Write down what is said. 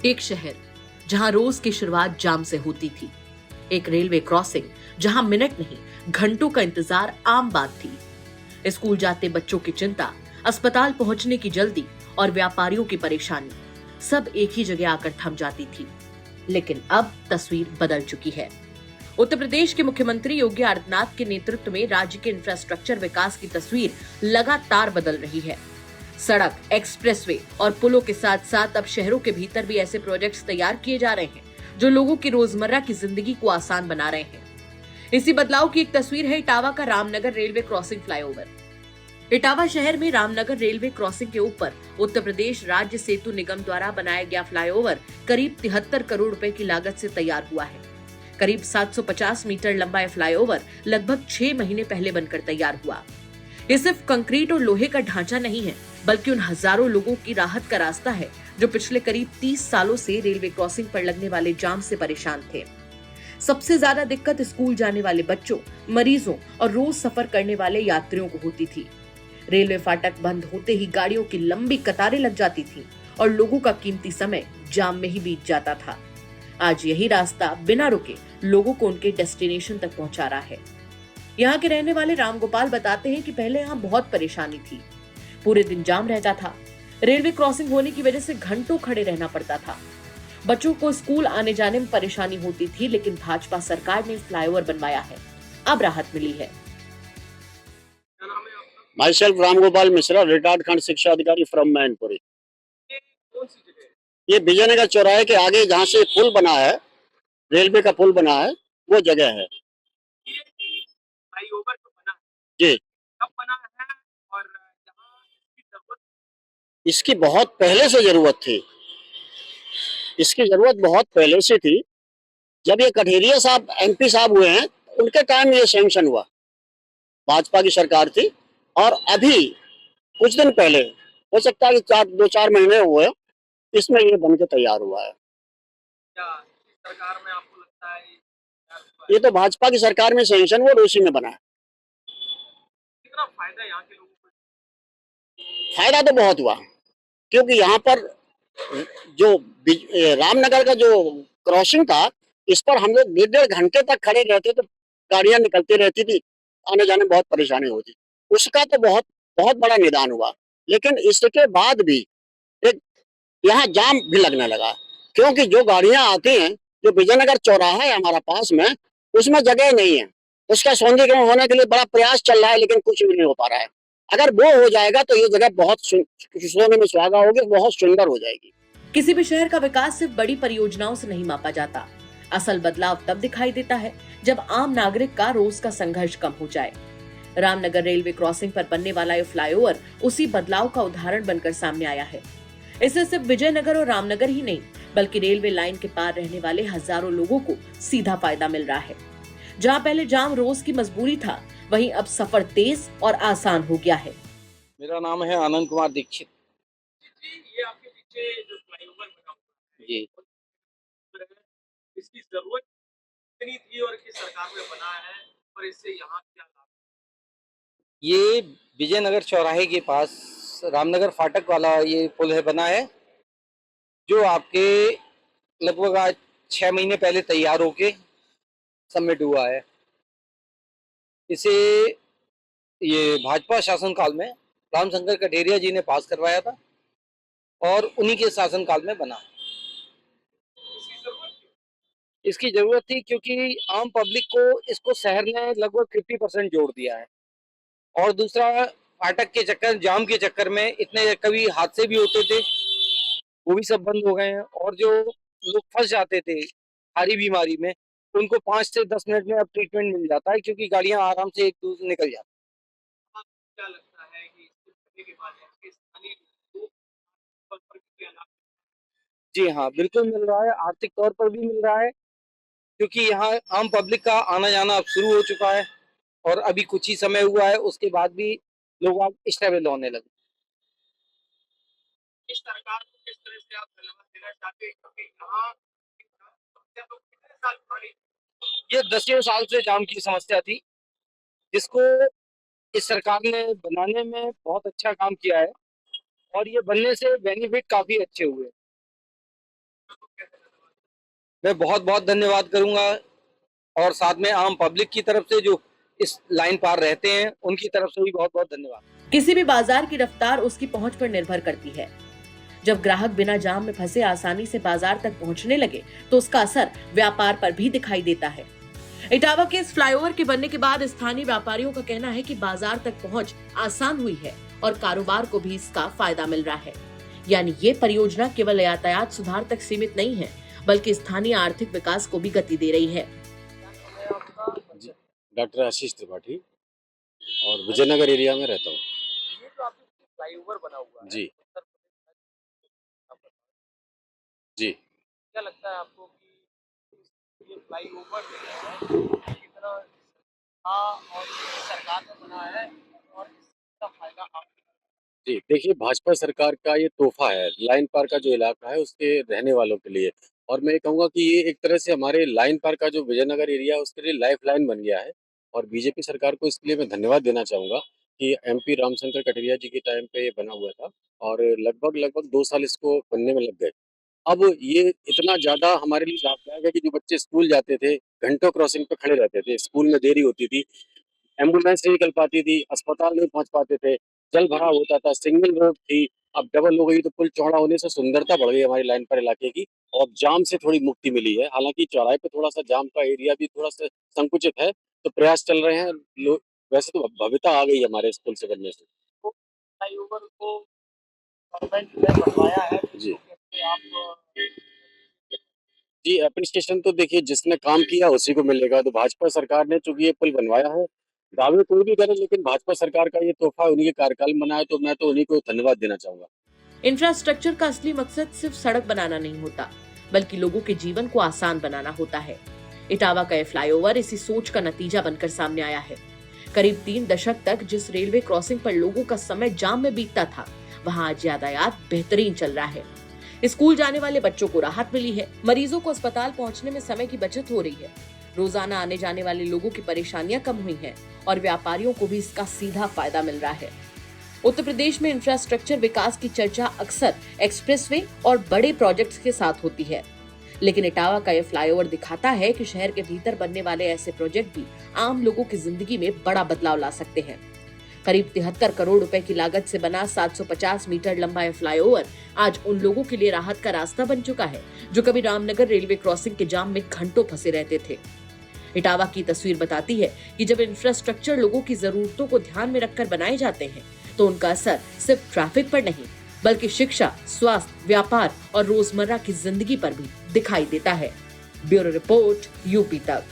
एक शहर जहां रोज की शुरुआत जाम से होती थी, एक रेलवे क्रॉसिंग जहां मिनट नहीं घंटों का इंतजार आम बात थी। स्कूल जाते बच्चों की चिंता, अस्पताल पहुंचने की जल्दी और व्यापारियों की परेशानी, सब एक ही जगह आकर थम जाती थी। लेकिन अब तस्वीर बदल चुकी है। उत्तर प्रदेश के मुख्यमंत्री योगी आदित्यनाथ के नेतृत्व में राज्य के इंफ्रास्ट्रक्चर विकास की तस्वीर लगातार बदल रही है। सड़क, एक्सप्रेसवे और पुलों के साथ साथ अब शहरों के भीतर भी ऐसे प्रोजेक्ट्स तैयार किए जा रहे हैं जो लोगों की रोजमर्रा की जिंदगी को आसान बना रहे हैं। इसी बदलाव की एक तस्वीर है इटावा का Ramnagar railway crossing flyover. Etawah शहर में रामनगर रेलवे क्रॉसिंग के ऊपर उत्तर प्रदेश राज्य सेतु निगम द्वारा बनाया गया फ्लाईओवर करीब 73 करोड़ रुपए की लागत से तैयार हुआ है। करीब 750 मीटर लंबा यह फ्लाईओवर लगभग 6 महीने पहले बनकर तैयार हुआ। ये सिर्फ कंक्रीट और लोहे का ढांचा नहीं है, बल्कि उन हजारों लोगों की राहत का रास्ता है जो पिछले करीब 30 सालों से रेलवे क्रॉसिंग पर लगने वाले जाम से परेशान थे। सबसे ज्यादा दिक्कत स्कूल जाने वाले बच्चों, मरीजों और रोज सफर करने वाले यात्रियों को होती थी। रेलवे फाटक बंद होते ही गाड़ियों की लंबी कतारें लग जाती थी और लोगों का कीमती समय जाम में ही बीत जाता था। आज यही रास्ता बिना रुके लोगों को उनके डेस्टिनेशन तक पहुंचा रहा है। यहाँ के रहने वाले रामगोपाल बताते हैं कि पहले यहाँ बहुत परेशानी थी। पूरे दिन जाम रहता था। रेलवे क्रॉसिंग होने की वजह से घंटों खड़े रहना पड़ता था। बच्चों को स्कूल आने जाने में परेशानी होती थी, लेकिन भाजपा सरकार ने फ्लाईओवर बनवाया है, अब राहत मिली है। My self Ram Gopal Mishra, retired खंड शिक्षा अधिकारी फ्रॉम मैनपुरी। ये विजयनगर चौराहे के आगे जहाँ से पुल बना है, रेलवे का पुल बना है, वो जगह है जी। इसकी बहुत पहले से जरूरत थी, इसकी जरूरत बहुत पहले से थी। जब ये कठेरिया साहब एमपी साहब हुए हैं, उनके टाइम ये सैंक्शन हुआ, भाजपा की सरकार थी। और अभी कुछ दिन पहले, हो सकता है कि 2-4 महीने हुए, इसमें ये बन के तैयार हुआ है। ये तो भाजपा की सरकार में सैंक्शन हुआ और उसी में बना है। फायदा तो बहुत हुआ, क्योंकि यहाँ पर जो रामनगर का जो क्रॉसिंग था, इस पर हम लोग 1.5 घंटे तक खड़े रहते तो गाड़ियां निकलती रहती थी, आने जाने में बहुत परेशानी होती। उसका तो बहुत बहुत बड़ा निदान हुआ। लेकिन इसके बाद भी एक यहाँ जाम भी लगने लगा, क्योंकि जो गाड़ियां आती हैं, जो विजयनगर चौराहा है हमारा पास में, उसमें जगह नहीं है। उसका सौंदर्यीकरण होने के लिए बड़ा प्रयास चल रहा है, लेकिन कुछ भी नहीं हो पा रहा है। अगर वो हो जाएगा तो ये जगह बहुत सोने में सुहागा होगी, बहुत सुंदर हो जाएगी। किसी भी शहर का विकास सिर्फ बड़ी परियोजनाओं से नहीं मापा जाता। असल बदलाव तब दिखाई देता है जब आम नागरिक का रोज का संघर्ष कम हो जाए। रामनगर रेलवे क्रॉसिंग पर बनने वाला ये फ्लाईओवर उसी बदलाव का उदाहरण बनकर सामने आया है। इससे सिर्फ विजयनगर और रामनगर ही नहीं, बल्कि रेलवे लाइन के पार रहने वाले हजारों लोगों को सीधा फायदा मिल रहा है। जहां पहले जाम रोज की मजबूरी था, वहीं अब सफर तेज और आसान हो गया है। मेरा नाम है आनंद कुमार दीक्षित ये आपके पीछे जो फ्लाईओवर बना हुआ है, जी। इसकी जरूरत कितनी थी और किस सरकार में बना है और इससे यहाँ क्या लाभ? ये विजयनगर चौराहे के पास रामनगर फाटक वाला ये पुल है बना है, जो आपके लगभग आज 6 महीने पहले तैयार होके सबमिट हुआ है। इसे ये भाजपा शासनकाल में रामशंकर कठेरिया जी ने पास करवाया था और उन्हीं के शासनकाल में बना है। इसकी जरूरत थी क्योंकि आम पब्लिक को इसको शहर ने लगभग 50% जोड़ दिया है। और दूसरा, फाटक के चक्कर, जाम के चक्कर में इतने कभी हादसे भी होते थे, वो भी सब बंद हो गए हैं। और जो लोग फंस जाते थे भारी बीमारी में, उनको 5 से 10 मिनट में अब ट्रीटमेंट मिल जाता है, क्योंकि गाड़ियां आराम से एक दूसरे निकल जाती क्या लगता है कि इसको करने के बाद आपके स्थानीय लोग पर क्या लाभ? हैं। जी हाँ, बिल्कुल मिल रहा है, आर्थिक तौर पर भी मिल रहा है, क्योंकि यहाँ आम पब्लिक का आना जाना अब शुरू हो चुका है। और अभी कुछ ही समय हुआ है, उसके बाद भी लोग अब स्टेबल होने लगे। इस सरकार को किस तरह से आप धन्यवाद देना चाहते हैं, क्योंकि यहाँ समस्या तो कितने साल पुरानी? ये 10 साल से जाम की समस्या थी, जिसको इस सरकार ने बनाने में बहुत अच्छा काम किया है। और ये बनने से बेनिफिट काफी अच्छे हुए। मैं बहुत बहुत धन्यवाद करूंगा, और साथ में आम पब्लिक की तरफ से जो इस लाइन पार रहते हैं उनकी तरफ से भी बहुत बहुत धन्यवाद। किसी भी बाजार की रफ्तार उसकी पहुंच पर निर्भर करती है। जब ग्राहक बिना जाम में फंसे आसानी से बाजार तक पहुंचने लगे तो उसका असर व्यापार पर भी दिखाई देता है। इटावा के इस फ्लाईओवर के बनने के बाद स्थानीय व्यापारियों का कहना है कि बाजार तक पहुंच आसान हुई है और कारोबार को भी इसका फायदा मिल रहा है। यानी ये परियोजना केवल यातायात सुधार तक सीमित नहीं है, बल्कि स्थानीय आर्थिक विकास को भी गति दे रही है। जी, डॉक्टर आशीष त्रिपाठी और विजयनगर एरिया में रहता हूँ। ये जो आपके फ्लाईओवर बना हुआ है जी। उत्तर प्रदेश का, जी, क्या लगता है आपको कि ये फ्लाईओवर जो है कितना और ये सरकार ने बनाया है और इसका फायदा आप जी, देखिए भाजपा सरकार का ये तोहफा है, लाइन पार का जो इलाका है उसके रहने वालों के लिए। और मैं ये कहूँगा कि ये एक तरह से हमारे लाइन पार का जो विजयनगर एरिया है उसके लिए लाइफलाइन बन गया है। और बीजेपी सरकार को इसके लिए मैं धन्यवाद देना चाहूँगा कि एमपी रामशंकर कटरिया जी के टाइम पे ये बना हुआ था और लगभग 2 साल इसको बनने में लग गए। अब ये इतना ज़्यादा हमारे लिए लाभदायक है कि जो बच्चे स्कूल जाते थे, घंटों क्रॉसिंग पे खड़े रहते थे, स्कूल में देरी होती थी, एम्बुलेंस नहीं निकल पाती थी, अस्पताल नहीं पहुँच पाते थे, जल भराव होता था, सिंगल रोड थी, अब डबल हो गई तो पुल चौड़ा होने से सुंदरता बढ़ गई हमारी लाइन पर इलाके की और जाम से थोड़ी मुक्ति मिली है। हालाँकि चौराहे पे थोड़ा-सा जाम का एरिया भी थोड़ा-सा संकुचित है, तो प्रयास चल रहे हैं। लो वैसे तो भव्यता आ गई है हमारे इस पुल से बनने से। फ्लाईओवर को गवर्नमेंट ने बनवाया है जी। तो कैसे आप जी, एप्रिसिएशन तो देखिए जिसने काम किया उसी को मिलेगा। तो भाजपा सरकार ने चूँकि ये पुल बनवाया है, दावे कोई भी करे लेकिन भाजपा सरकार का ये तोहफ़ा उन्हीं के कार्यकाल में बना है, तो मैं तो उन्हीं को धन्यवाद देना चाहूँगा। इंफ्रास्ट्रक्चर का असली मकसद सिर्फ सड़क बनाना नहीं होता, बल्कि लोगों के जीवन को आसान बनाना होता है। इटावा का ये फ्लाईओवर इसी सोच का नतीजा बनकर सामने आया है। करीब 3 दशक तक जिस रेलवे क्रॉसिंग पर लोगों का समय जाम में बीतता था, वहां आज यातायात बेहतरीन चल रहा है। स्कूल जाने वाले बच्चों को राहत मिली है, मरीजों को अस्पताल पहुंचने में समय की बचत हो रही है, रोजाना आने जाने वाले लोगों की परेशानियां कम हुई हैं और व्यापारियों को भी इसका सीधा फायदा मिल रहा है। उत्तर प्रदेश में इंफ्रास्ट्रक्चर विकास की चर्चा अक्सर एक्सप्रेसवे और बड़े प्रोजेक्ट्स के साथ होती है, लेकिन इटावा का यह फ्लाईओवर दिखाता है कि शहर के भीतर बनने वाले ऐसे प्रोजेक्ट भी आम लोगों की जिंदगी में बड़ा बदलाव ला सकते हैं। करीब 73 करोड़ रुपए की लागत से बना 750 मीटर लंबा यह फ्लाईओवर आज उन लोगों के लिए राहत का रास्ता बन चुका है जो कभी रामनगर रेलवे क्रॉसिंग के जाम में घंटों फंसे रहते थे। इटावा की तस्वीर बताती है कि जब इंफ्रास्ट्रक्चर लोगों की जरूरतों को ध्यान में रखकर बनाए जाते हैं तो उनका असर सिर्फ ट्रैफिक पर नहीं, बल्कि शिक्षा, स्वास्थ्य, व्यापार और रोजमर्रा की जिंदगी पर भी दिखाई देता है। ब्यूरो रिपोर्ट, यूपी तक।